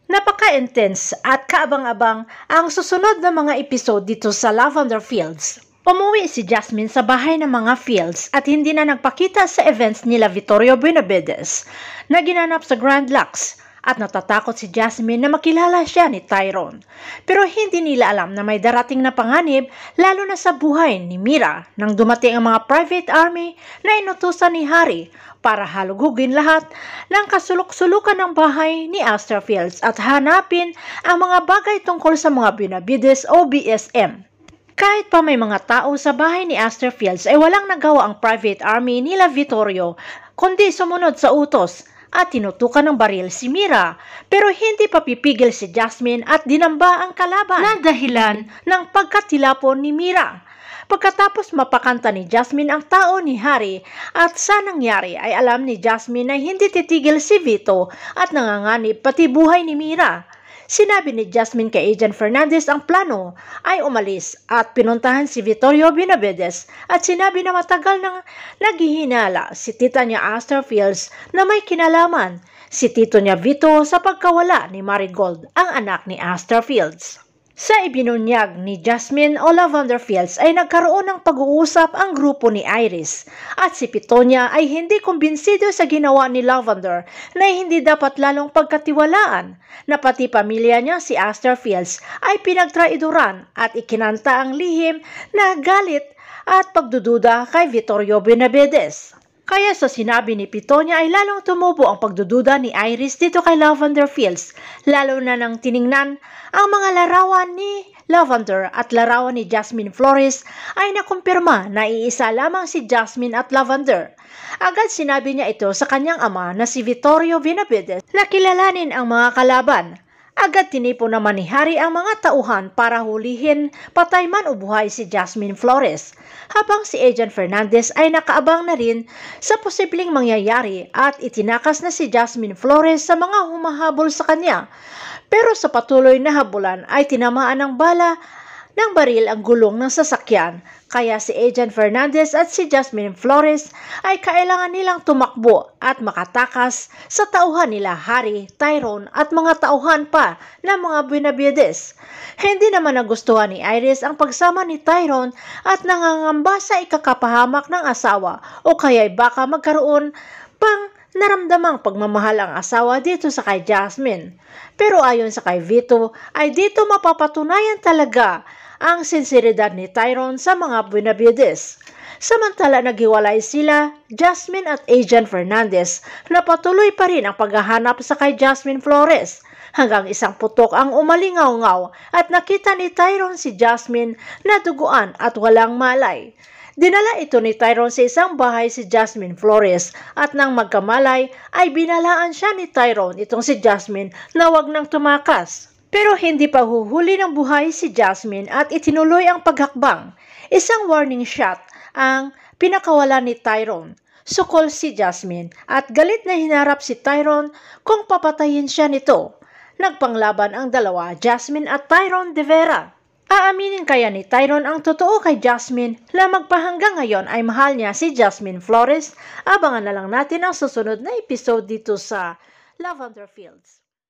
Napaka-intense at kaabang-abang ang susunod na mga episode dito sa Lavender Fields. Umuwi si Jasmine sa bahay ng mga Fields at hindi na nagpakita sa events nila Vittorio Benavides na ginanap sa Grand Lux. At natatakot si Jasmine na makilala siya ni Tyrone. Pero hindi nila alam na may darating na panganib lalo na sa buhay ni Mira nang dumating ang mga private army na inutusan ni Harry para halugugin lahat ng kasulok-sulukan ng bahay ni Aster Fields at hanapin ang mga bagay tungkol sa mga Benavides o BSM. Kahit pa may mga tao sa bahay ni Aster Fields ay walang nagawa ang private army nila Vittorio kundi sumunod sa utos at tinutukan ng baril si Mira, pero hindi pa pipigil si Jasmine at dinamba ang kalaban na dahilan ng pagkatilapon ni Mira. Pagkatapos mapakanta ni Jasmine ang tao ni Harry at sa nangyari ay alam ni Jasmine na hindi titigil si Vito at nanganganib pati buhay ni Mira. Sinabi ni Jasmine kay Agent Fernandez ang plano ay umalis at pinuntahan si Vittorio Benavides at sinabi na matagal nang naghihinala si tita niya Aster Fields na may kinalaman si tito niya Vito sa pagkawala ni Marigold, ang anak ni Aster Fields. Sa ibinunyag ni Jasmine o Lavender Fields ay nagkaroon ng pag-uusap ang grupo ni Iris at si Pitonia ay hindi kumbinsido sa ginawa ni Lavender na hindi dapat lalong pagkatiwalaan na pati pamilya niya si Aster Fields ay pinagtraiduran at ikinanta ang lihim na galit at pagdududa kay Vittorio Benavides. Kaya sa sinabi ni Pitonia ay lalong tumubo ang pagdududa ni Iris dito kay Lavender Fields, lalo na nang tiningnan ang mga larawan ni Lavender at larawan ni Jasmine Flores ay nakumpirma na iisa lamang si Jasmine at Lavender. Agad sinabi niya ito sa kanyang ama na si Vittorio Benavides na kilalanin ang mga kalaban. Agad tinipo naman ni Harry ang mga tauhan para hulihin patay man o buhay si Jasmine Flores, habang si Agent Fernandez ay nakaabang na rin sa posibleng mangyayari at itinakas na si Jasmine Flores sa mga humahabol sa kanya. Pero sa patuloy na habulan ay tinamaan ng bala ng baril ang gulong ng sasakyan, kaya si Agent Fernandez at si Jasmine Flores ay kailangan nilang tumakbo at makatakas sa tauhan nila Harry, Tyrone at mga tauhan pa ng mga Benavides. Hindi naman nagustuhan ni Iris ang pagsama ni Tyrone at nangangamba sa ikakapahamak ng asawa o kaya'y baka magkaroon pang naramdamang pagmamahal ang asawa dito sa kay Jasmine. Pero ayon sa kay Vito ay dito mapapatunayan talaga ang sinseridad ni Tyrone sa mga Benavides. Samantala naghiwalay sila, Jasmine at Agent Fernandez, na patuloy pa rin ang paghahanap sa kay Jasmine Flores hanggang isang putok ang umalingaw-ngaw at nakita ni Tyrone si Jasmine na duguan at walang malay. Dinala ito ni Tyrone sa isang bahay si Jasmine Flores at nang magkamalay ay binalaan siya ni Tyrone itong si Jasmine na wag nang tumakas. Pero hindi pa huhuli ng buhay si Jasmine at itinuloy ang paghakbang. Isang warning shot ang pinakawala ni Tyrone. Sukol si Jasmine at galit na hinarap si Tyrone kung papatayin siya nito. Nagpanglaban ang dalawa, Jasmine at Tyrone de Vera. Aaminin kaya ni Tyrone ang totoo kay Jasmine na magpahanggang ngayon ay mahal niya si Jasmine Flores? Abangan na lang natin ang susunod na episode dito sa Lavender Fields.